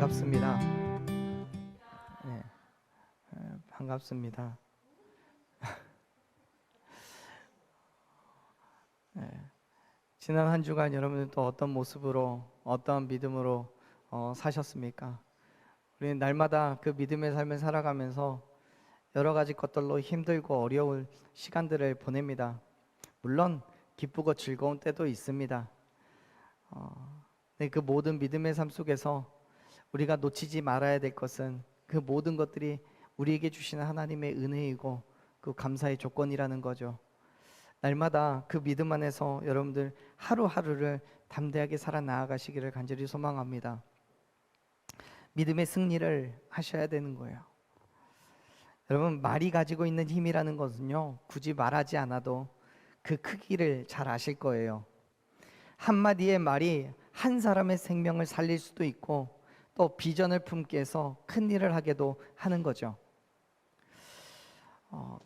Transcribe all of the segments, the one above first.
반갑습니다. 네, 반갑습니다. 네, 지난 한 주간 여러분들 또 어떤 모습으로, 어떤 믿음으로 사셨습니까? 우리는 날마다 그 믿음의 삶을 살아가면서 여러 가지 것들로 힘들고 어려운 시간들을 보냅니다. 물론 기쁘고 즐거운 때도 있습니다. 네, 그 모든 믿음의 삶 속에서 우리가 놓치지 말아야 될 것은 그 모든 것들이 우리에게 주시는 하나님의 은혜이고 그 감사의 조건이라는 거죠. 날마다 그 믿음 안에서 여러분들 하루하루를 담대하게 살아 나아가시기를 간절히 소망합니다. 믿음의 승리를 하셔야 되는 거예요. 여러분, 말이 가지고 있는 힘이라는 것은요, 굳이 말하지 않아도 그 크기를 잘 아실 거예요. 한마디의 말이 한 사람의 생명을 살릴 수도 있고 또 비전을 품게 해서 큰 일을 하게도 하는 거죠.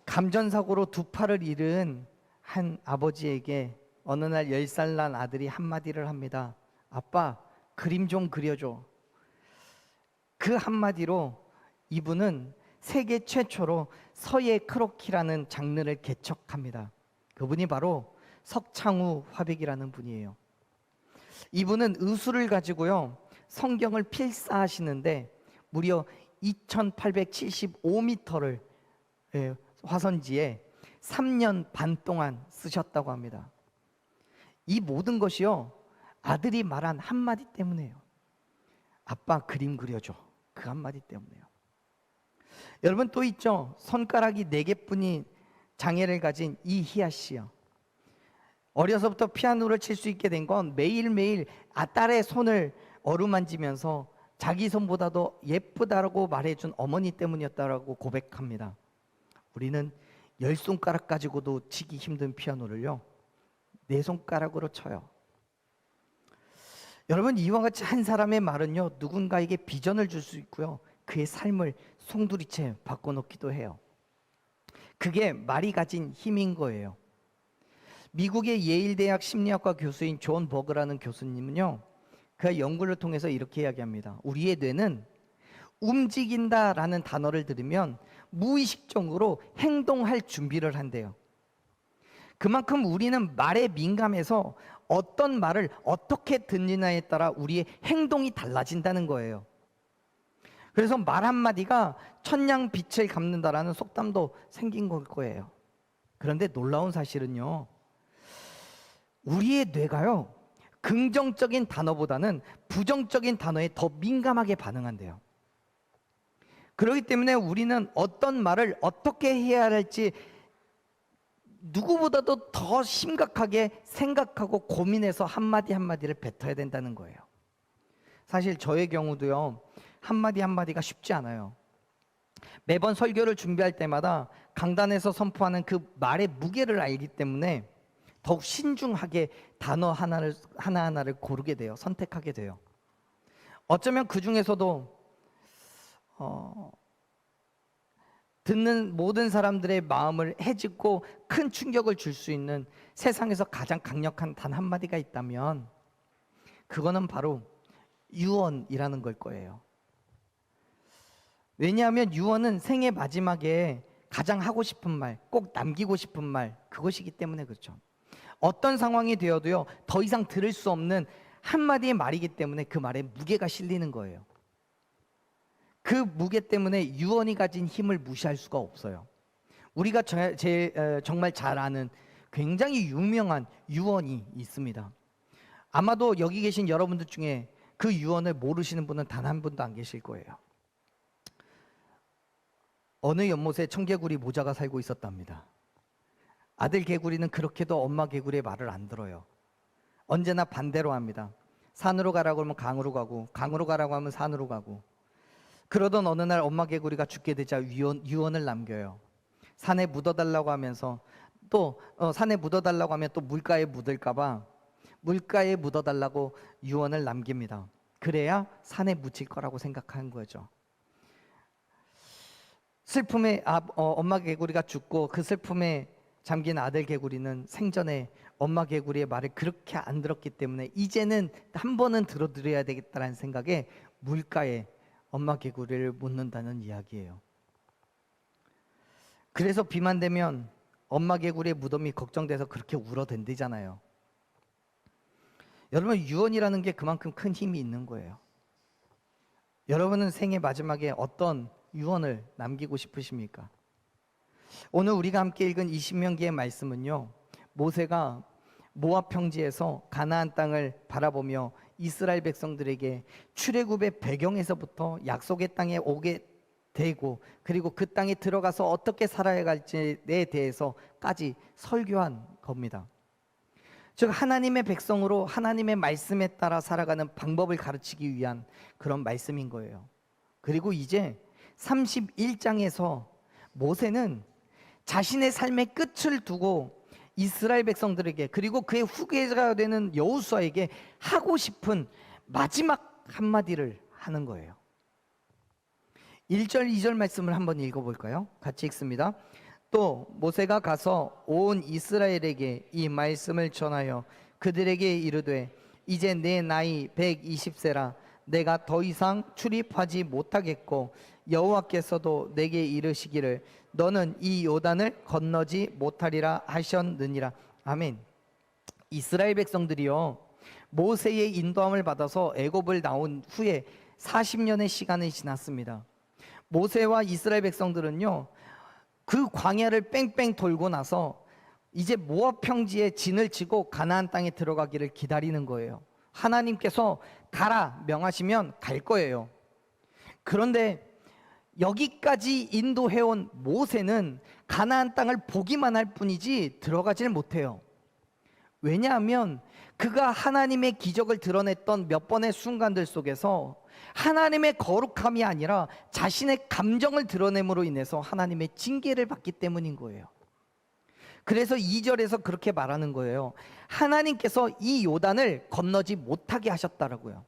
감전사고로 두 팔을 잃은 한 아버지에게 어느 날 10살 난 아들이 한마디를 합니다. 아빠, 그림 좀 그려줘. 그 한마디로 이분은 세계 최초로 서예 크로키라는 장르를 개척합니다. 그분이 바로 석창우 화백이라는 분이에요. 이분은 의술을 가지고요, 성경을 필사하시는데 무려 2875m를 화선지에 3년 반 동안 쓰셨다고 합니다. 이 모든 것이요, 아들이 말한 한마디 때문에요. 아빠, 그림 그려줘. 그 한마디 때문에요. 여러분, 또 있죠. 손가락이 4개뿐인 장애를 가진 이희아 씨요. 어려서부터 피아노를 칠 수 있게 된 건 매일매일 딸의 손을 어루만지면서 자기 손보다도 예쁘다고 말해준 어머니 때문이었다고 고백합니다. 우리는 10손가락 가지고도 치기 힘든 피아노를요, 4손가락으로 쳐요. 여러분, 이와 같이 한 사람의 말은요, 누군가에게 비전을 줄 수 있고요, 그의 삶을 송두리째 바꿔놓기도 해요. 그게 말이 가진 힘인 거예요. 미국의 예일대학 심리학과 교수인 존 버그라는 교수님은요, 그 연구를 통해서 이렇게 이야기합니다. 우리의 뇌는 움직인다라는 단어를 들으면 무의식적으로 행동할 준비를 한대요. 그만큼 우리는 말에 민감해서 어떤 말을 어떻게 듣느냐에 따라 우리의 행동이 달라진다는 거예요. 그래서 말 한마디가 천냥 빛을 갚는다라는 속담도 생긴 걸 거예요. 그런데 놀라운 사실은요, 우리의 뇌가요, 긍정적인 단어보다는 부정적인 단어에 더 민감하게 반응한대요. 그렇기 때문에 우리는 어떤 말을 어떻게 해야 할지 누구보다도 더 심각하게 생각하고 고민해서 한마디 한마디를 뱉어야 된다는 거예요. 사실 저의 경우도요, 한마디 한마디가 쉽지 않아요. 매번 설교를 준비할 때마다 강단에서 선포하는 그 말의 무게를 알기 때문에 더욱 신중하게 단어 하나하나를 고르게 돼요. 선택하게 돼요. 어쩌면 그 중에서도 듣는 모든 사람들의 마음을 해집고 큰 충격을 줄 수 있는 세상에서 가장 강력한 단 한마디가 있다면 그거는 바로 유언이라는 걸 거예요. 왜냐하면 유언은 생애 마지막에 가장 하고 싶은 말, 꼭 남기고 싶은 말, 그것이기 때문에 그렇죠. 어떤 상황이 되어도요, 더 이상 들을 수 없는 한마디의 말이기 때문에 그 말에 무게가 실리는 거예요. 그 무게 때문에 유언이 가진 힘을 무시할 수가 없어요. 우리가 정말 잘 아는 굉장히 유명한 유언이 있습니다. 아마도 여기 계신 여러분들 중에 그 유언을 모르시는 분은 단 한 분도 안 계실 거예요. 어느 연못에 청개구리 모자가 살고 있었답니다. 아들 개구리는 그렇게도 엄마 개구리의 말을 안 들어요. 언제나 반대로 합니다. 산으로 가라고 하면 강으로 가고, 강으로 가라고 하면 산으로 가고. 그러던 어느 날 엄마 개구리가 죽게 되자 유언을 남겨요. 산에 묻어달라고 하면서 또 산에 묻어달라고 하면 또 물가에 묻을까봐 물가에 묻어달라고 유언을 남깁니다. 그래야 산에 묻힐 거라고 생각한 거죠. 슬픔에 엄마 개구리가 죽고 그 슬픔에 잠긴 아들 개구리는 생전에 엄마 개구리의 말을 그렇게 안 들었기 때문에 이제는 한 번은 들어드려야 되겠다는 생각에 물가에 엄마 개구리를 못 넣는다는 이야기예요. 그래서 비만 되면 엄마 개구리의 무덤이 걱정돼서 그렇게 울어댄대잖아요. 여러분, 유언이라는 게 그만큼 큰 힘이 있는 거예요. 여러분은 생애 마지막에 어떤 유언을 남기고 싶으십니까? 오늘 우리가 함께 읽은 이 신명기의 말씀은요, 모세가 모압 평지에서 가나안 땅을 바라보며 이스라엘 백성들에게 출애굽의 배경에서부터 약속의 땅에 오게 되고, 그리고 그 땅에 들어가서 어떻게 살아야 할지에 대해서까지 설교한 겁니다. 즉, 하나님의 백성으로 하나님의 말씀에 따라 살아가는 방법을 가르치기 위한 그런 말씀인 거예요. 그리고 이제 31장에서 모세는 자신의 삶의 끝을 두고 이스라엘 백성들에게, 그리고 그의 후계자가 되는 여호수아에게 하고 싶은 마지막 한마디를 하는 거예요. 1절 2절 말씀을 한번 읽어볼까요? 같이 읽습니다. 또 모세가 가서 온 이스라엘에게 이 말씀을 전하여 그들에게 이르되, 이제 내 나이 120세라 내가 더 이상 출입하지 못하겠고, 여호와께서도 내게 이르시기를 너는 이 요단을 건너지 못하리라 하셨느니라. 아멘. 이스라엘 백성들이요, 모세의 인도함을 받아서 애굽을 나온 후에 40년의 시간이 지났습니다. 모세와 이스라엘 백성들은요, 그 광야를 뺑뺑 돌고 나서 이제 모압 평지에 진을 치고 가나안 땅에 들어가기를 기다리는 거예요. 하나님께서 가라 명하시면 갈 거예요. 그런데 여기까지 인도해온 모세는 가나안 땅을 보기만 할 뿐이지 들어가질 못해요. 왜냐하면 그가 하나님의 기적을 드러냈던 몇 번의 순간들 속에서 하나님의 거룩함이 아니라 자신의 감정을 드러냄으로 인해서 하나님의 징계를 받기 때문인 거예요. 그래서 2절에서 그렇게 말하는 거예요. 하나님께서 이 요단을 건너지 못하게 하셨다라고요.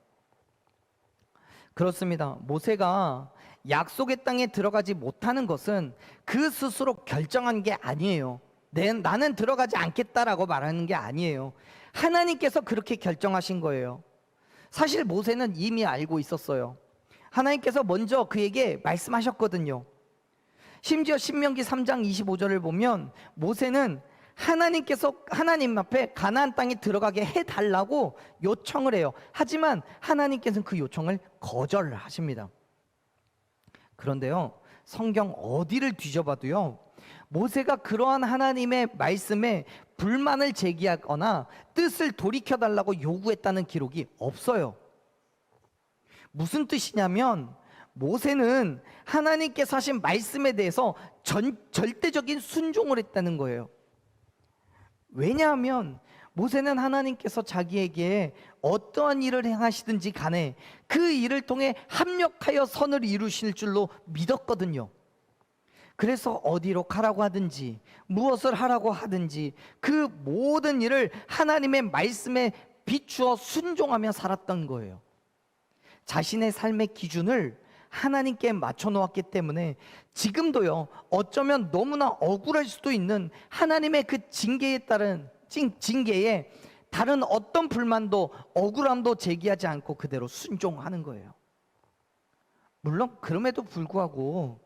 그렇습니다. 모세가 약속의 땅에 들어가지 못하는 것은 그 스스로 결정한 게 아니에요. 나는 들어가지 않겠다라고 말하는 게 아니에요. 하나님께서 그렇게 결정하신 거예요. 사실 모세는 이미 알고 있었어요. 하나님께서 먼저 그에게 말씀하셨거든요. 심지어 신명기 3장 25절을 보면 모세는 하나님께서 하나님 앞에 가나안 땅에 들어가게 해달라고 요청을 해요. 하지만 하나님께서는 그 요청을 거절하십니다. 그런데요, 성경 어디를 뒤져봐도요, 모세가 그러한 하나님의 말씀에 불만을 제기하거나 뜻을 돌이켜달라고 요구했다는 기록이 없어요. 무슨 뜻이냐면 모세는 하나님께서 하신 말씀에 대해서 절대적인 순종을 했다는 거예요. 왜냐하면 모세는 하나님께서 자기에게 어떠한 일을 행하시든지 간에 그 일을 통해 합력하여 선을 이루실 줄로 믿었거든요. 그래서 어디로 가라고 하든지 무엇을 하라고 하든지 그 모든 일을 하나님의 말씀에 비추어 순종하며 살았던 거예요. 자신의 삶의 기준을 하나님께 맞춰 놓았기 때문에 지금도요, 어쩌면 너무나 억울할 수도 있는 하나님의 그 징계에 따른 징계에 다른 어떤 불만도 억울함도 제기하지 않고 그대로 순종하는 거예요. 물론 그럼에도 불구하고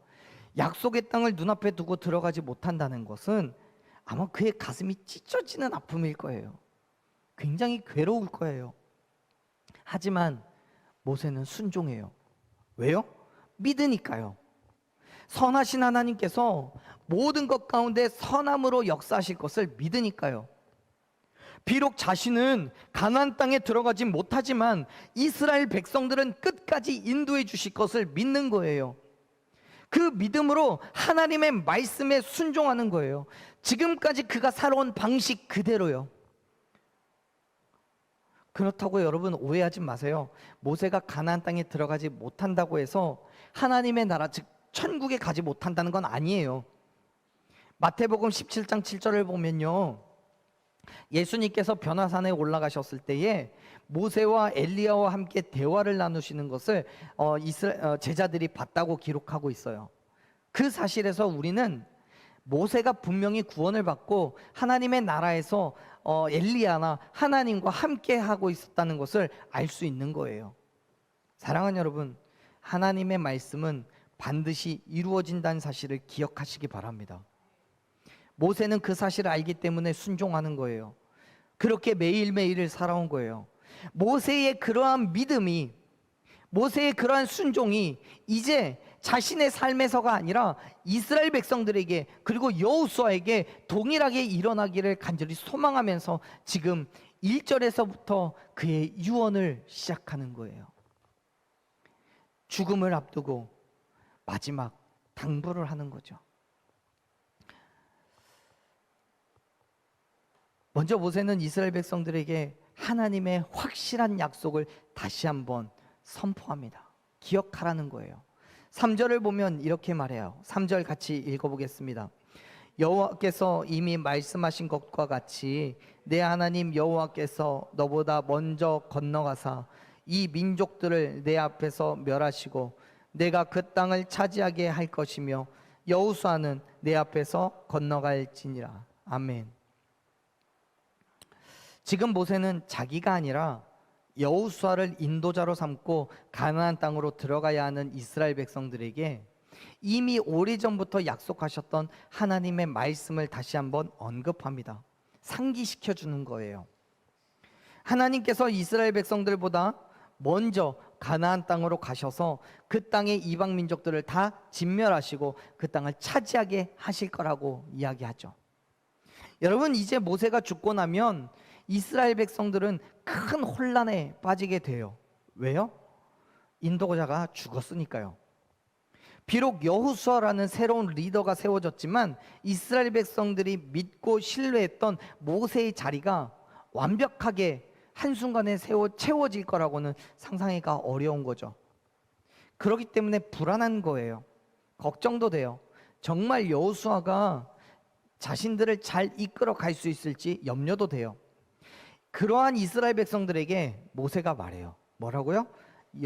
약속의 땅을 눈앞에 두고 들어가지 못한다는 것은 아마 그의 가슴이 찢어지는 아픔일 거예요. 굉장히 괴로울 거예요. 하지만 모세는 순종해요. 왜요? 믿으니까요. 선하신 하나님께서 모든 것 가운데 선함으로 역사하실 것을 믿으니까요. 비록 자신은 가나안 땅에 들어가지 못하지만 이스라엘 백성들은 끝까지 인도해 주실 것을 믿는 거예요. 그 믿음으로 하나님의 말씀에 순종하는 거예요. 지금까지 그가 살아온 방식 그대로요. 그렇다고 여러분 오해하지 마세요. 모세가 가나안 땅에 들어가지 못한다고 해서 하나님의 나라, 즉 천국에 가지 못한다는 건 아니에요. 마태복음 17장 7절을 보면요, 예수님께서 변화산에 올라가셨을 때에 모세와 엘리야와 함께 대화를 나누시는 것을 제자들이 봤다고 기록하고 있어요. 그 사실에서 우리는 모세가 분명히 구원을 받고 하나님의 나라에서 엘리야나 하나님과 함께 하고 있었다는 것을 알 수 있는 거예요. 사랑하는 여러분, 하나님의 말씀은 반드시 이루어진다는 사실을 기억하시기 바랍니다. 모세는 그 사실을 알기 때문에 순종하는 거예요. 그렇게 매일매일을 살아온 거예요. 모세의 그러한 믿음이, 모세의 그러한 순종이 이제 자신의 삶에서가 아니라 이스라엘 백성들에게, 그리고 여호수아에게 동일하게 일어나기를 간절히 소망하면서 지금 1절에서부터 그의 유언을 시작하는 거예요. 죽음을 앞두고 마지막 당부를 하는 거죠. 먼저 모세는 이스라엘 백성들에게 하나님의 확실한 약속을 다시 한번 선포합니다. 기억하라는 거예요. 3절을 보면 이렇게 말해요. 3절 같이 읽어보겠습니다. 여호와께서 이미 말씀하신 것과 같이 내 하나님 여호와께서 너보다 먼저 건너가사 이 민족들을 내 앞에서 멸하시고 내가 그 땅을 차지하게 할 것이며 여호수아는 내 앞에서 건너갈지니라. 아멘. 지금 모세는 자기가 아니라 여호수아를 인도자로 삼고 가나안 땅으로 들어가야 하는 이스라엘 백성들에게 이미 오래전부터 약속하셨던 하나님의 말씀을 다시 한번 언급합니다. 상기시켜 주는 거예요. 하나님께서 이스라엘 백성들보다 먼저 가나안 땅으로 가셔서 그 땅의 이방 민족들을 다 진멸하시고 그 땅을 차지하게 하실 거라고 이야기하죠. 여러분, 이제 모세가 죽고 나면 이스라엘 백성들은 큰 혼란에 빠지게 돼요. 왜요? 인도자가 죽었으니까요. 비록 여호수아라는 새로운 리더가 세워졌지만 이스라엘 백성들이 믿고 신뢰했던 모세의 자리가 완벽하게 한순간에 채워질 거라고는 상상하기가 어려운 거죠. 그렇기 때문에 불안한 거예요. 걱정도 돼요. 정말 여호수아가 자신들을 잘 이끌어 갈 수 있을지 염려도 돼요. 그러한 이스라엘 백성들에게 모세가 말해요. 뭐라고요?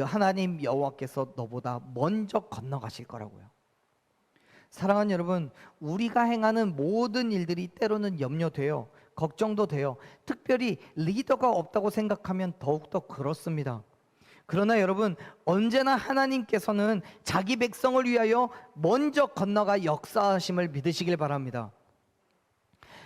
하나님 여호와께서 너보다 먼저 건너가실 거라고요. 사랑하는 여러분, 우리가 행하는 모든 일들이 때로는 염려돼요. 걱정도 돼요. 특별히 리더가 없다고 생각하면 더욱더 그렇습니다. 그러나 여러분, 언제나 하나님께서는 자기 백성을 위하여 먼저 건너가 역사하심을 믿으시길 바랍니다.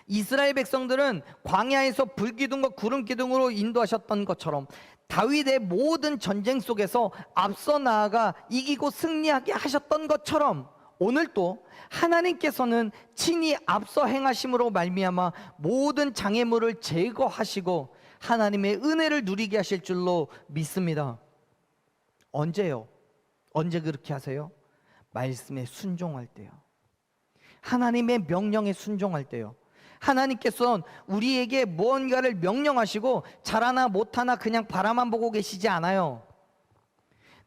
이스라엘 백성들은 광야에서 불기둥과 구름기둥으로 인도하셨던 것처럼 다윗의 모든 전쟁 속에서 앞서 나아가 이기고 승리하게 하셨던 것처럼 오늘도 하나님께서는 친히 앞서 행하심으로 말미암아 모든 장애물을 제거하시고 하나님의 은혜를 누리게 하실 줄로 믿습니다. 언제요? 언제 그렇게 하세요? 말씀에 순종할 때요. 하나님의 명령에 순종할 때요. 하나님께서는 우리에게 무언가를 명령하시고 잘하나 못하나 그냥 바라만 보고 계시지 않아요.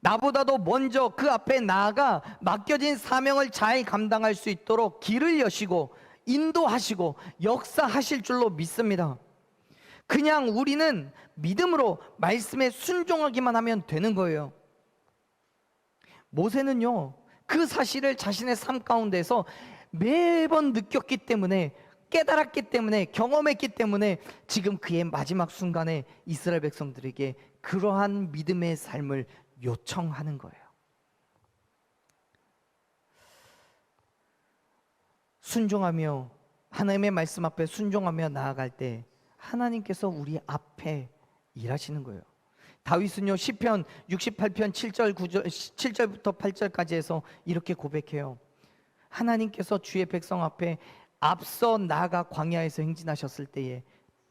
나보다도 먼저 그 앞에 나아가 맡겨진 사명을 잘 감당할 수 있도록 길을 여시고 인도하시고 역사하실 줄로 믿습니다. 그냥 우리는 믿음으로 말씀에 순종하기만 하면 되는 거예요. 모세는요, 그 사실을 자신의 삶 가운데서 매번 느꼈기 때문에, 깨달았기 때문에, 경험했기 때문에 지금 그의 마지막 순간에 이스라엘 백성들에게 그러한 믿음의 삶을 요청하는 거예요. 순종하며, 하나님의 말씀 앞에 순종하며 나아갈 때 하나님께서 우리 앞에 일하시는 거예요. 다윗은요, 시편 68편 7절 9절 7절부터 8절까지 해서 이렇게 고백해요. 하나님께서 주의 백성 앞에 앞서 나아가 광야에서 행진하셨을 때에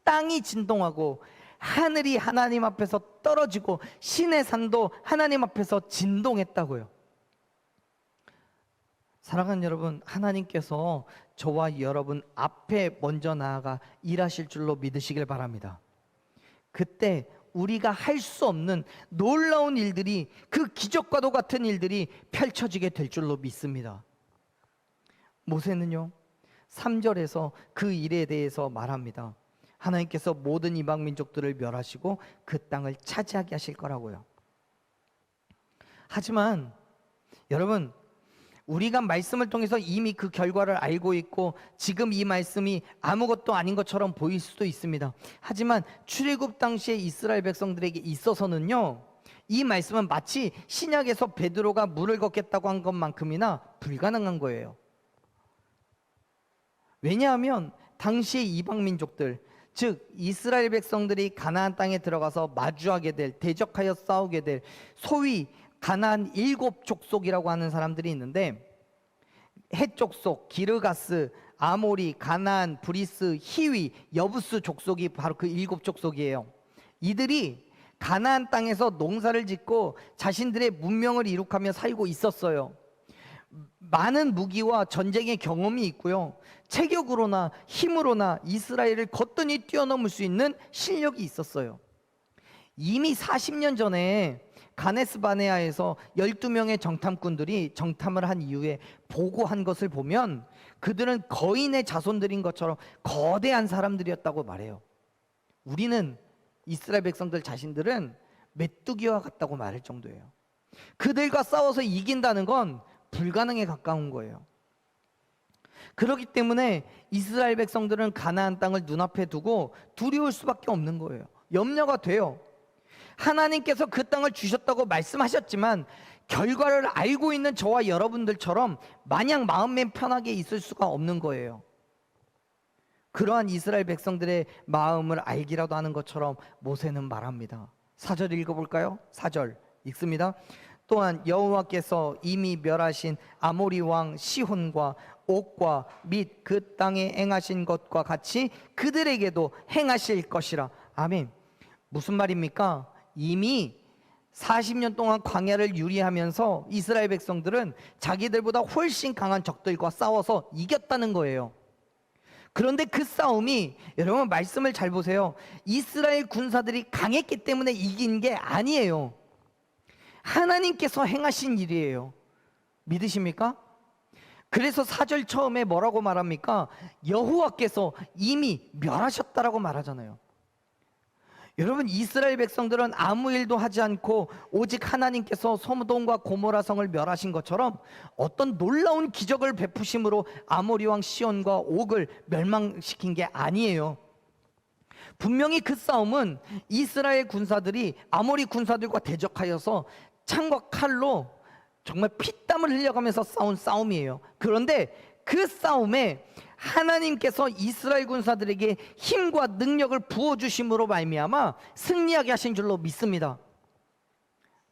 땅이 진동하고 하늘이 하나님 앞에서 떨어지고 신의 산도 하나님 앞에서 진동했다고요. 사랑하는 여러분, 하나님께서 저와 여러분 앞에 먼저 나아가 일하실 줄로 믿으시길 바랍니다. 그때 우리가 할 수 없는 놀라운 일들이, 그 기적과도 같은 일들이 펼쳐지게 될 줄로 믿습니다. 모세는요, 3절에서 그 일에 대해서 말합니다. 하나님께서 모든 이방 민족들을 멸하시고 그 땅을 차지하게 하실 거라고요. 하지만 여러분, 우리가 말씀을 통해서 이미 그 결과를 알고 있고 지금 이 말씀이 아무것도 아닌 것처럼 보일 수도 있습니다. 하지만 출애굽 당시에 이스라엘 백성들에게 있어서는요, 이 말씀은 마치 신약에서 베드로가 물을 걷겠다고 한 것만큼이나 불가능한 거예요. 왜냐하면 당시의 이방 민족들, 즉 이스라엘 백성들이 가나안 땅에 들어가서 마주하게 될, 대적하여 싸우게 될 소위 가나안 7족속이라고 하는 사람들이 있는데, 헷 족속, 기르가스, 아모리, 가나안, 브리스, 히위, 여부스 족속이 바로 그 7족속이에요. 이들이 가나안 땅에서 농사를 짓고 자신들의 문명을 이룩하며 살고 있었어요. 많은 무기와 전쟁의 경험이 있고요, 체격으로나 힘으로나 이스라엘을 거뜬히 뛰어넘을 수 있는 실력이 있었어요. 이미 40년 전에 가네스 바네아에서 12명의 정탐꾼들이 정탐을 한 이후에 보고한 것을 보면 그들은 거인의 자손들인 것처럼 거대한 사람들이었다고 말해요. 우리는 이스라엘 백성들 자신들은 메뚜기와 같다고 말할 정도예요. 그들과 싸워서 이긴다는 건 불가능에 가까운 거예요. 그렇기 때문에 이스라엘 백성들은 가나안 땅을 눈앞에 두고 두려울 수밖에 없는 거예요. 염려가 돼요. 하나님께서 그 땅을 주셨다고 말씀하셨지만 결과를 알고 있는 저와 여러분들처럼 마냥 마음에 편하게 있을 수가 없는 거예요. 그러한 이스라엘 백성들의 마음을 알기라도 하는 것처럼 모세는 말합니다. 4절 읽어볼까요? 4절 읽습니다. 또한 여호와께서 이미 멸하신 아모리 왕 시혼과 옥과 및 그 땅에 행하신 것과 같이 그들에게도 행하실 것이라. 아멘. 무슨 말입니까? 이미 40년 동안 광야를 유리하면서 이스라엘 백성들은 자기들보다 훨씬 강한 적들과 싸워서 이겼다는 거예요. 그런데 그 싸움이, 여러분 말씀을 잘 보세요, 이스라엘 군사들이 강했기 때문에 이긴 게 아니에요. 하나님께서 행하신 일이에요. 믿으십니까? 그래서 4절 처음에 뭐라고 말합니까? 여호와께서 이미 멸하셨다라고 말하잖아요. 여러분, 이스라엘 백성들은 아무 일도 하지 않고 오직 하나님께서 소돔과 고모라 성을 멸하신 것처럼 어떤 놀라운 기적을 베푸심으로 아모리 왕 시온과 옥을 멸망시킨 게 아니에요. 분명히 그 싸움은 이스라엘 군사들이 아모리 군사들과 대적하여서 창과 칼로 정말 피땀을 흘려가면서 싸운 싸움이에요. 그런데 그 싸움에 하나님께서 이스라엘 군사들에게 힘과 능력을 부어주심으로 말미암아 승리하게 하신 줄로 믿습니다.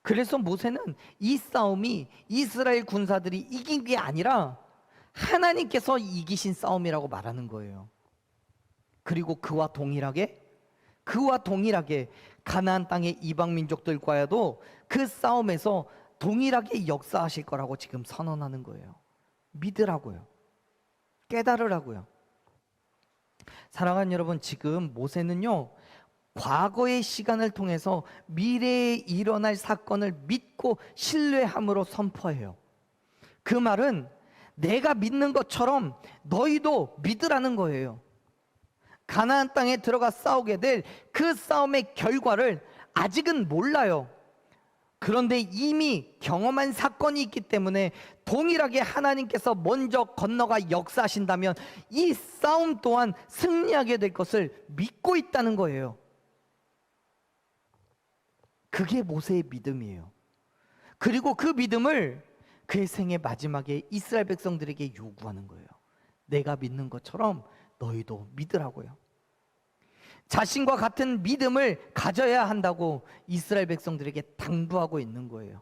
그래서 모세는 이 싸움이 이스라엘 군사들이 이긴 게 아니라 하나님께서 이기신 싸움이라고 말하는 거예요. 그리고 그와 동일하게 가나안 땅의 이방 민족들과도 그 싸움에서 동일하게 역사하실 거라고 지금 선언하는 거예요. 믿으라고요. 깨달으라고요. 사랑하는 여러분, 지금 모세는요, 과거의 시간을 통해서 미래에 일어날 사건을 믿고 신뢰함으로 선포해요. 그 말은 내가 믿는 것처럼 너희도 믿으라는 거예요. 가나안 땅에 들어가 싸우게 될 그 싸움의 결과를 아직은 몰라요. 그런데 이미 경험한 사건이 있기 때문에 동일하게 하나님께서 먼저 건너가 역사하신다면 이 싸움 또한 승리하게 될 것을 믿고 있다는 거예요. 그게 모세의 믿음이에요. 그리고 그 믿음을 그의 생의 마지막에 이스라엘 백성들에게 요구하는 거예요. 내가 믿는 것처럼 너희도 믿으라고요. 자신과 같은 믿음을 가져야 한다고 이스라엘 백성들에게 당부하고 있는 거예요.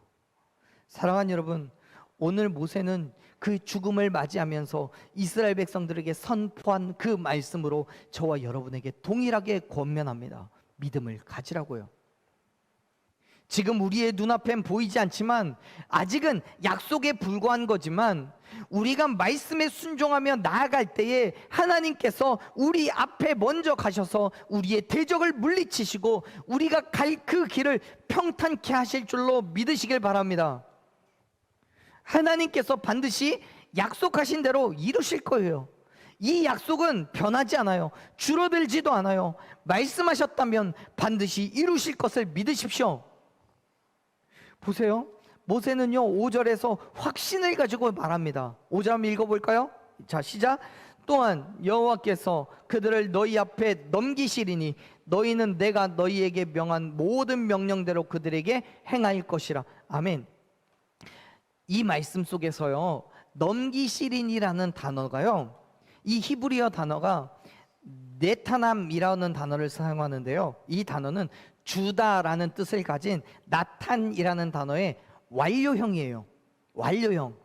사랑하는 여러분, 오늘 모세는 그 죽음을 맞이하면서 이스라엘 백성들에게 선포한 그 말씀으로 저와 여러분에게 동일하게 권면합니다. 믿음을 가지라고요. 지금 우리의 눈앞엔 보이지 않지만 아직은 약속에 불과한 거지만 우리가 말씀에 순종하며 나아갈 때에 하나님께서 우리 앞에 먼저 가셔서 우리의 대적을 물리치시고 우리가 갈 그 길을 평탄케 하실 줄로 믿으시길 바랍니다. 하나님께서 반드시 약속하신 대로 이루실 거예요. 이 약속은 변하지 않아요. 줄어들지도 않아요. 말씀하셨다면 반드시 이루실 것을 믿으십시오. 보세요. 모세는요 5절에서 확신을 가지고 말합니다. 5절 한번 읽어볼까요? 자, 시작. 또한 여호와께서 그들을 너희 앞에 넘기시리니 너희는 내가 너희에게 명한 모든 명령대로 그들에게 행할 것이라. 아멘. 이 말씀 속에서요, 넘기시린이라는 단어가요, 이 히브리어 단어가 네타남이라는 단어를 사용하는데요, 이 단어는 주다라는 뜻을 가진 나탄이라는 단어의 완료형이에요. 완료형.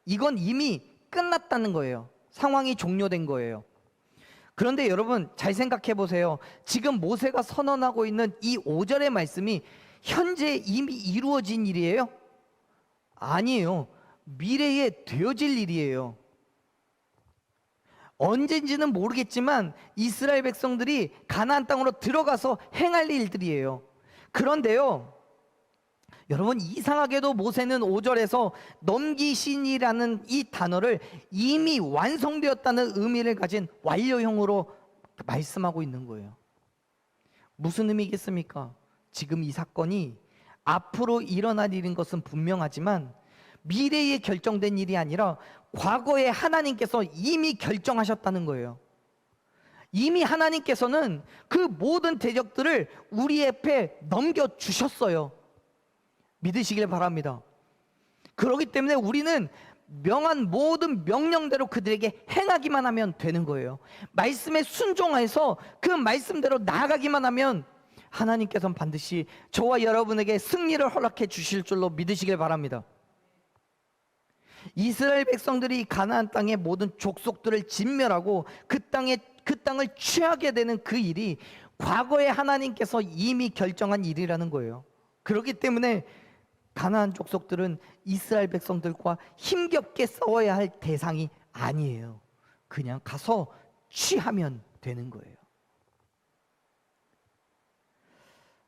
이건 이미 끝났다는 거예요. 상황이 종료된 거예요. 그런데 여러분 잘 생각해 보세요. 지금 모세가 선언하고 있는 이 5절의 말씀이 현재 이미 이루어진 일이에요? 아니에요. 미래에 되어질 일이에요. 언젠지는 모르겠지만 이스라엘 백성들이 가나안 땅으로 들어가서 행할 일들이에요. 그런데요, 여러분 이상하게도 모세는 5절에서 넘기신이라는 이 단어를 이미 완성되었다는 의미를 가진 완료형으로 말씀하고 있는 거예요. 무슨 의미겠습니까? 지금 이 사건이 앞으로 일어날 일인 것은 분명하지만 미래에 결정된 일이 아니라 과거에 하나님께서 이미 결정하셨다는 거예요. 이미 하나님께서는 그 모든 대적들을 우리 앞에 넘겨주셨어요. 믿으시길 바랍니다. 그렇기 때문에 우리는 명한 모든 명령대로 그들에게 행하기만 하면 되는 거예요. 말씀에 순종해서 그 말씀대로 나아가기만 하면 하나님께서는 반드시 저와 여러분에게 승리를 허락해 주실 줄로 믿으시길 바랍니다. 이스라엘 백성들이 가나안 땅의 모든 족속들을 진멸하고 그 땅을 취하게 되는 그 일이 과거에 하나님께서 이미 결정한 일이라는 거예요. 그렇기 때문에 가나안 족속들은 이스라엘 백성들과 힘겹게 싸워야 할 대상이 아니에요. 그냥 가서 취하면 되는 거예요.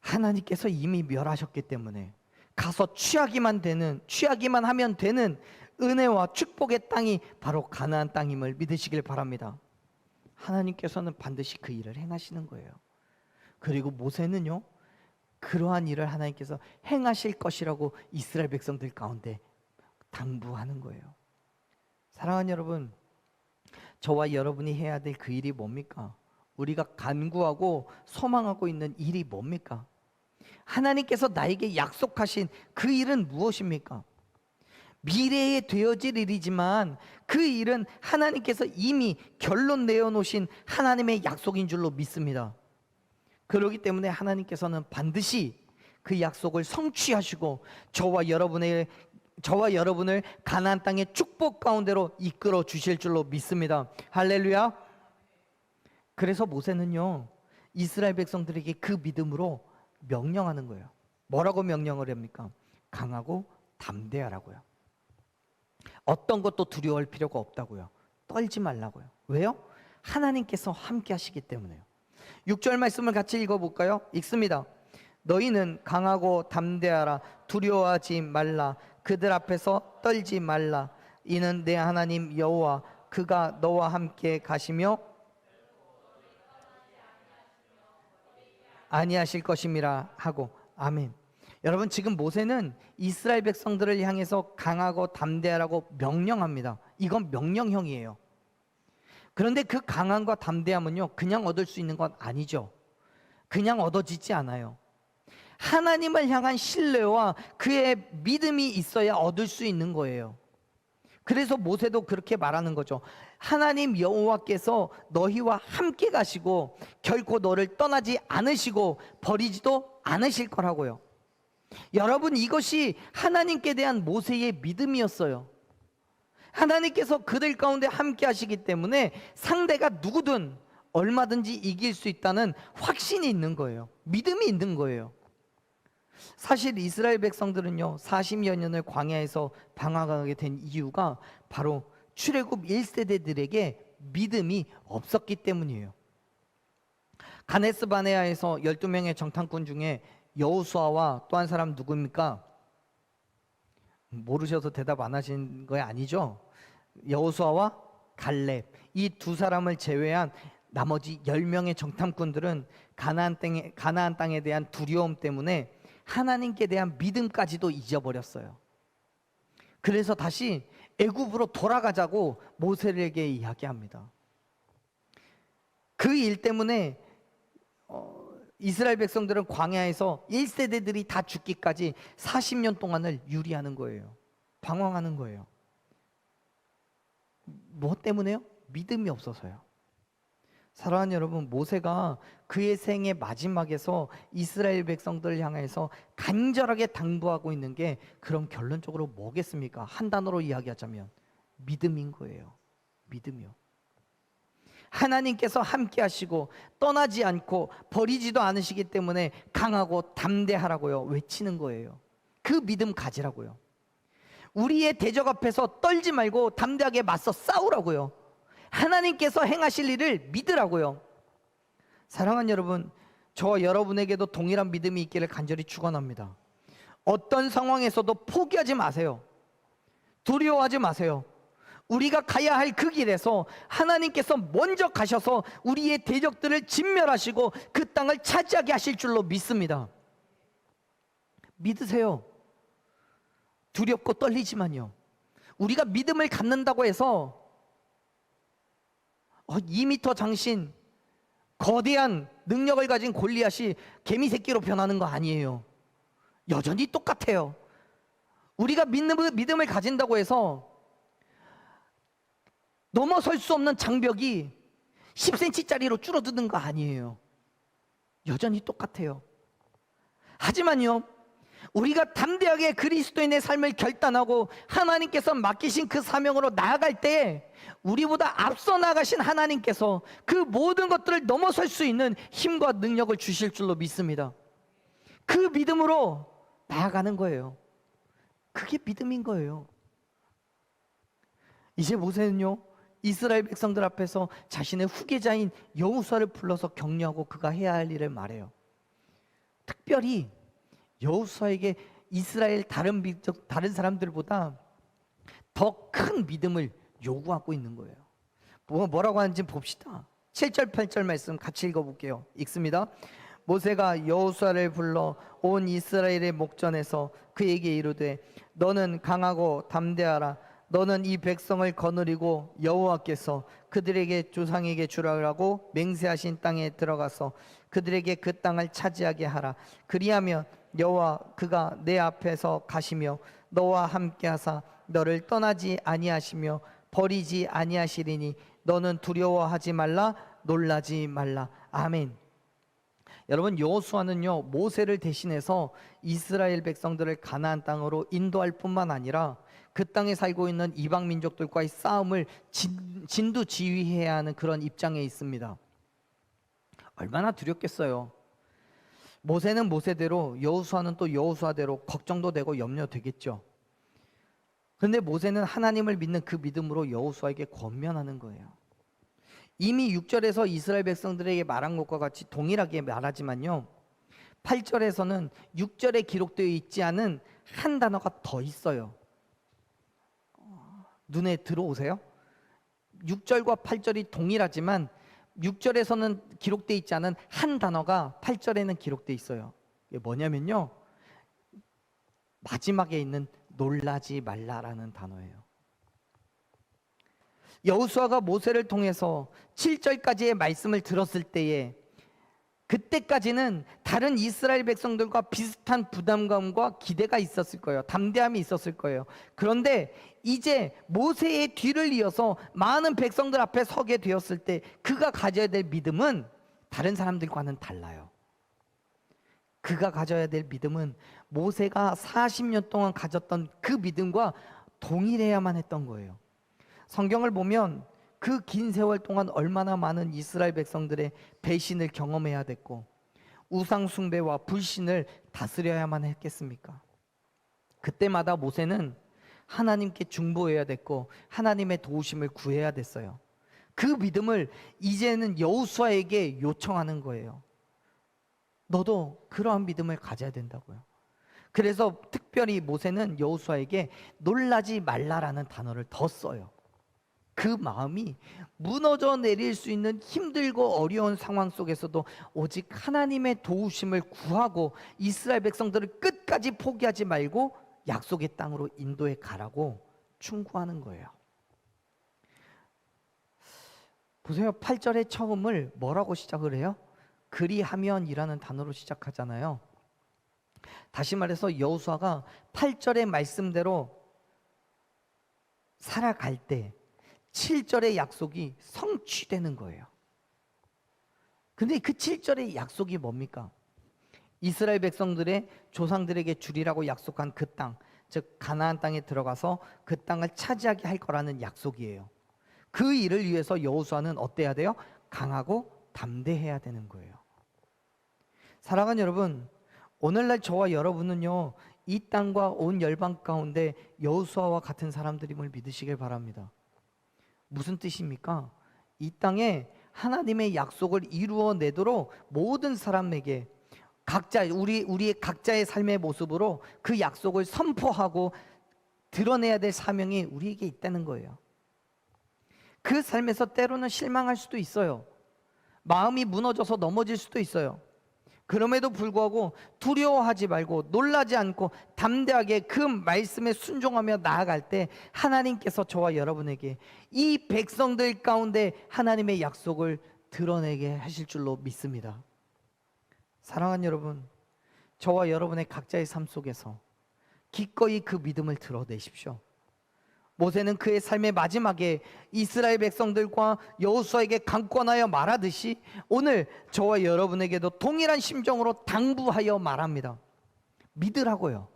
하나님께서 이미 멸하셨기 때문에 가서 취하기만 하면 되는 은혜와 축복의 땅이 바로 가나안 땅임을 믿으시길 바랍니다. 하나님께서는 반드시 그 일을 행하시는 거예요. 그리고 모세는요, 그러한 일을 하나님께서 행하실 것이라고 이스라엘 백성들 가운데 당부하는 거예요. 사랑하는 여러분, 저와 여러분이 해야 될 그 일이 뭡니까? 우리가 간구하고 소망하고 있는 일이 뭡니까? 하나님께서 나에게 약속하신 그 일은 무엇입니까? 미래에 되어질 일이지만 그 일은 하나님께서 이미 결론 내어놓으신 하나님의 약속인 줄로 믿습니다. 그렇기 때문에 하나님께서는 반드시 그 약속을 성취하시고 저와 여러분을 가나안 땅의 축복 가운데로 이끌어 주실 줄로 믿습니다. 할렐루야. 그래서 모세는요, 이스라엘 백성들에게 그 믿음으로 명령하는 거예요. 뭐라고 명령을 합니까? 강하고 담대하라고요. 어떤 것도 두려워할 필요가 없다고요. 떨지 말라고요. 왜요? 하나님께서 함께 하시기 때문에요. 6절 말씀을 같이 읽어볼까요? 읽습니다. 너희는 강하고 담대하라. 두려워하지 말라. 그들 앞에서 떨지 말라. 이는 내 하나님 여호와 그가 너와 함께 가시며 아니하실 것임이라 하고. 아멘. 여러분 지금 모세는 이스라엘 백성들을 향해서 강하고 담대하라고 명령합니다. 이건 명령형이에요. 그런데 그 강함과 담대함은요, 그냥 얻을 수 있는 건 아니죠. 그냥 얻어지지 않아요. 하나님을 향한 신뢰와 그의 믿음이 있어야 얻을 수 있는 거예요. 그래서 모세도 그렇게 말하는 거죠. 하나님 여호와께서 너희와 함께 가시고 결코 너를 떠나지 않으시고 버리지도 않으실 거라고요. 여러분 이것이 하나님께 대한 모세의 믿음이었어요. 하나님께서 그들 가운데 함께 하시기 때문에 상대가 누구든 얼마든지 이길 수 있다는 확신이 있는 거예요. 믿음이 있는 거예요. 사실 이스라엘 백성들은요 40여 년을 광야에서 방황하게 된 이유가 바로 출애굽 1세대들에게 믿음이 없었기 때문이에요. 가데스 바네아에서 12명의 정탐꾼 중에 여호수아와 또 한 사람 누구입니까? 모르셔서 대답 안 하신 거 아니죠? 여호수아와 갈렙, 이 두 사람을 제외한 나머지 10명의 정탐꾼들은 가나안 땅에 대한 두려움 때문에 하나님께 대한 믿음까지도 잊어버렸어요. 그래서 다시 애굽으로 돌아가자고 모세에게 이야기합니다. 그 일 때문에 이스라엘 백성들은 광야에서 1세대들이 다 죽기까지 40년 동안을 유리하는 거예요. 방황하는 거예요. 뭐 때문에요? 믿음이 없어서요. 사랑하는 여러분, 모세가 그의 생의 마지막에서 이스라엘 백성들을 향해서 간절하게 당부하고 있는 게 그럼 결론적으로 뭐겠습니까? 한 단어로 이야기하자면 믿음인 거예요. 믿음이요. 하나님께서 함께 하시고 떠나지 않고 버리지도 않으시기 때문에 강하고 담대하라고요 외치는 거예요. 그 믿음 가지라고요. 우리의 대적 앞에서 떨지 말고 담대하게 맞서 싸우라고요. 하나님께서 행하실 일을 믿으라고요. 사랑하는 여러분, 저와 여러분에게도 동일한 믿음이 있기를 간절히 축원합니다. 어떤 상황에서도 포기하지 마세요. 두려워하지 마세요. 우리가 가야 할 그 길에서 하나님께서 먼저 가셔서 우리의 대적들을 진멸하시고 그 땅을 차지하게 하실 줄로 믿습니다. 믿으세요. 두렵고 떨리지만요, 우리가 믿음을 갖는다고 해서 2m 장신 거대한 능력을 가진 골리앗이 개미 새끼로 변하는 거 아니에요. 여전히 똑같아요. 우리가 믿음을 가진다고 해서 넘어설 수 없는 장벽이 10cm짜리로 줄어드는 거 아니에요. 여전히 똑같아요. 하지만요, 우리가 담대하게 그리스도인의 삶을 결단하고 하나님께서 맡기신 그 사명으로 나아갈 때 우리보다 앞서 나가신 하나님께서 그 모든 것들을 넘어설 수 있는 힘과 능력을 주실 줄로 믿습니다. 그 믿음으로 나아가는 거예요. 그게 믿음인 거예요. 이제 모세는요, 이스라엘 백성들 앞에서 자신의 후계자인 여호수아를 불러서 격려하고 그가 해야 할 일을 말해요. 특별히 여호수아에게 이스라엘 다른 사람들보다 더 큰 믿음을 요구하고 있는 거예요. 뭐라고 하는지 봅시다. 7절 8절 말씀 같이 읽어볼게요. 읽습니다. 모세가 여호수아를 불러 온 이스라엘의 목전에서 그에게 이르되 너는 강하고 담대하라. 너는 이 백성을 거느리고 여호와께서 그들에게 조상에게 주라고 맹세하신 땅에 들어가서 그들에게 그 땅을 차지하게 하라. 그리하면 여호와 그가 내 앞에서 가시며 너와 함께 하사 너를 떠나지 아니하시며 버리지 아니하시리니 너는 두려워하지 말라 놀라지 말라. 아멘. 여러분, 여호수아는요 모세를 대신해서 이스라엘 백성들을 가나안 땅으로 인도할 뿐만 아니라 그 땅에 살고 있는 이방 민족들과의 싸움을 진두지휘해야 하는 그런 입장에 있습니다. 얼마나 두렵겠어요. 모세는 모세대로, 여호수아는 또 여호수아대로 걱정도 되고 염려되겠죠. 그런데 모세는 하나님을 믿는 그 믿음으로 여호수아에게 권면하는 거예요. 이미 6절에서 이스라엘 백성들에게 말한 것과 같이 동일하게 말하지만요, 8절에서는 6절에 기록되어 있지 않은 한 단어가 더 있어요. 눈에 들어오세요? 6절과 8절이 동일하지만 6절에서는 기록되어 있지 않은 한 단어가 8절에는 기록되어 있어요. 이게 뭐냐면요, 마지막에 있는 놀라지 말라라는 단어예요. 여호수아가 모세를 통해서 7절까지의 말씀을 들었을 때에 그때까지는 다른 이스라엘 백성들과 비슷한 부담감과 기대가 있었을 거예요. 담대함이 있었을 거예요. 그런데 이제 모세의 뒤를 이어서 많은 백성들 앞에 서게 되었을 때 그가 가져야 될 믿음은 다른 사람들과는 달라요. 그가 가져야 될 믿음은 모세가 40년 동안 가졌던 그 믿음과 동일해야만 했던 거예요. 성경을 보면 그 긴 세월 동안 얼마나 많은 이스라엘 백성들의 배신을 경험해야 됐고 우상 숭배와 불신을 다스려야만 했겠습니까? 그때마다 모세는 하나님께 중보해야 됐고 하나님의 도우심을 구해야 됐어요. 그 믿음을 이제는 여호수아에게 요청하는 거예요. 너도 그러한 믿음을 가져야 된다고요. 그래서 특별히 모세는 여호수아에게 놀라지 말라라는 단어를 더 써요. 그 마음이 무너져 내릴 수 있는 힘들고 어려운 상황 속에서도 오직 하나님의 도우심을 구하고 이스라엘 백성들을 끝까지 포기하지 말고 약속의 땅으로 인도해 가라고 충고하는 거예요. 보세요. 8절의 처음을 뭐라고 시작을 해요? 그리하면이라는 단어로 시작하잖아요. 다시 말해서 여호수아가 8절의 말씀대로 살아갈 때 7절의 약속이 성취되는 거예요. 근데 그 7절의 약속이 뭡니까? 이스라엘 백성들의 조상들에게 주리라고 약속한 그 땅, 즉 가나안 땅에 들어가서 그 땅을 차지하게 할 거라는 약속이에요. 그 일을 위해서 여호수아는 어때야 돼요? 강하고 담대해야 되는 거예요. 사랑하는 여러분, 오늘날 저와 여러분은요, 이 땅과 온 열방 가운데 여호수아와 같은 사람들임을 믿으시길 바랍니다. 무슨 뜻입니까? 이 땅에 하나님의 약속을 이루어내도록 모든 사람에게 각자 우리의 각자의 삶의 모습으로 그 약속을 선포하고 드러내야 될 사명이 우리에게 있다는 거예요. 그 삶에서 때로는 실망할 수도 있어요. 마음이 무너져서 넘어질 수도 있어요. 그럼에도 불구하고 두려워하지 말고 놀라지 않고 담대하게 그 말씀에 순종하며 나아갈 때 하나님께서 저와 여러분에게 이 백성들 가운데 하나님의 약속을 드러내게 하실 줄로 믿습니다. 사랑하는 여러분, 저와 여러분의 각자의 삶 속에서 기꺼이 그 믿음을 드러내십시오. 모세는 그의 삶의 마지막에 이스라엘 백성들과 여호수아에게 강권하여 말하듯이 오늘 저와 여러분에게도 동일한 심정으로 당부하여 말합니다. 믿으라고요.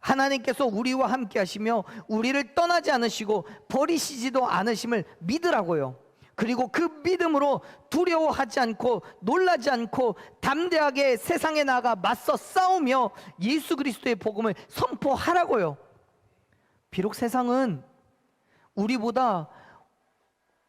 하나님께서 우리와 함께 하시며 우리를 떠나지 않으시고 버리시지도 않으심을 믿으라고요. 그리고 그 믿음으로 두려워하지 않고 놀라지 않고 담대하게 세상에 나가 맞서 싸우며 예수 그리스도의 복음을 선포하라고요. 비록 세상은 우리보다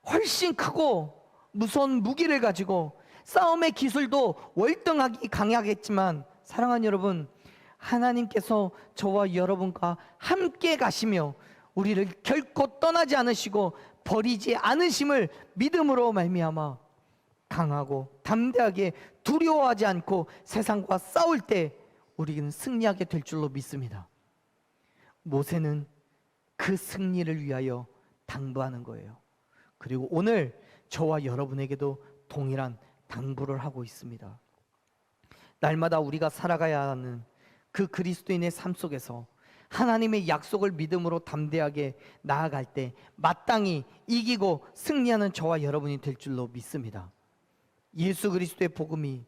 훨씬 크고 무서운 무기를 가지고 싸움의 기술도 월등하게 강하겠지만 사랑하는 여러분, 하나님께서 저와 여러분과 함께 가시며 우리를 결코 떠나지 않으시고 버리지 않으심을 믿음으로 말미암아 강하고 담대하게 두려워하지 않고 세상과 싸울 때 우리는 승리하게 될 줄로 믿습니다. 모세는 그 승리를 위하여 당부하는 거예요. 그리고 오늘 저와 여러분에게도 동일한 당부를 하고 있습니다. 날마다 우리가 살아가야 하는 그 그리스도인의 삶 속에서 하나님의 약속을 믿음으로 담대하게 나아갈 때 마땅히 이기고 승리하는 저와 여러분이 될 줄로 믿습니다. 예수 그리스도의 복음이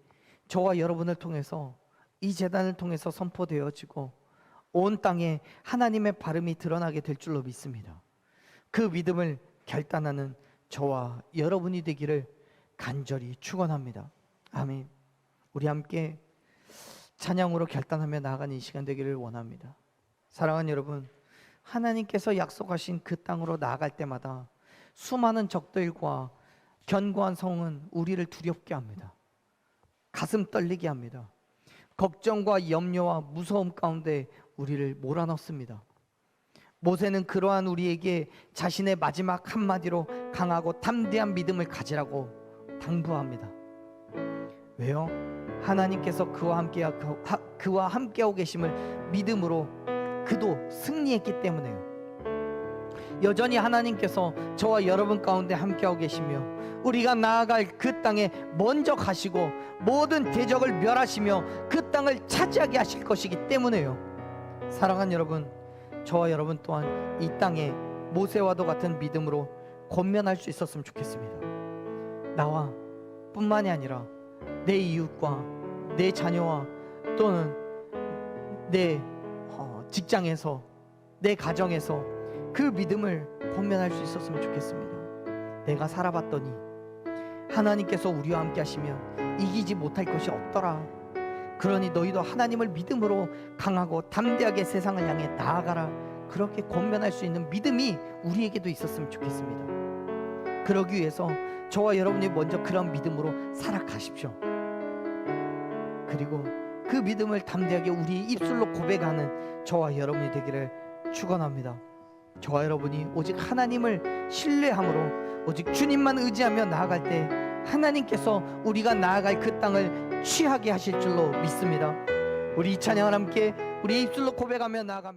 저와 여러분을 통해서 이 제단을 통해서 선포되어지고 온 땅에 하나님의 발음이 드러나게 될 줄로 믿습니다. 그 믿음을 결단하는 저와 여러분이 되기를 간절히 축원합니다. 아멘. 우리 함께 찬양으로 결단하며 나아가는 이 시간 되기를 원합니다. 사랑하는 여러분, 하나님께서 약속하신 그 땅으로 나아갈 때마다 수많은 적들과 견고한 성은 우리를 두렵게 합니다. 가슴 떨리게 합니다. 걱정과 염려와 무서움 가운데 우리를 몰아넣습니다. 모세는 그러한 우리에게 자신의 마지막 한마디로 강하고 담대한 믿음을 가지라고 당부합니다. 왜요? 하나님께서 그와 함께하고 계심을 믿음으로 그도 승리했기 때문에요. 여전히 하나님께서 저와 여러분 가운데 함께하고 계시며 우리가 나아갈 그 땅에 먼저 가시고 모든 대적을 멸하시며 그 땅을 차지하게 하실 것이기 때문에요. 사랑하는 여러분, 저와 여러분 또한 이 땅에 모세와도 같은 믿음으로 권면할 수 있었으면 좋겠습니다. 나와 뿐만이 아니라 내 이웃과 내 자녀와 또는 내 직장에서 내 가정에서 그 믿음을 권면할 수 있었으면 좋겠습니다. 내가 살아봤더니 하나님께서 우리와 함께 하시면 이기지 못할 것이 없더라. 그러니 너희도 하나님을 믿음으로 강하고 담대하게 세상을 향해 나아가라. 그렇게 권면할 수 있는 믿음이 우리에게도 있었으면 좋겠습니다. 그러기 위해서 저와 여러분이 먼저 그런 믿음으로 살아가십시오. 그리고 그 믿음을 담대하게 우리 입술로 고백하는 저와 여러분이 되기를 축원합니다. 저와 여러분이 오직 하나님을 신뢰함으로 오직 주님만 의지하며 나아갈 때 하나님께서 우리가 나아갈 그 땅을 취하게 하실 줄로 믿습니다. 우리 이 찬양을 함께 우리 입술로 고백하며 나아갑니다.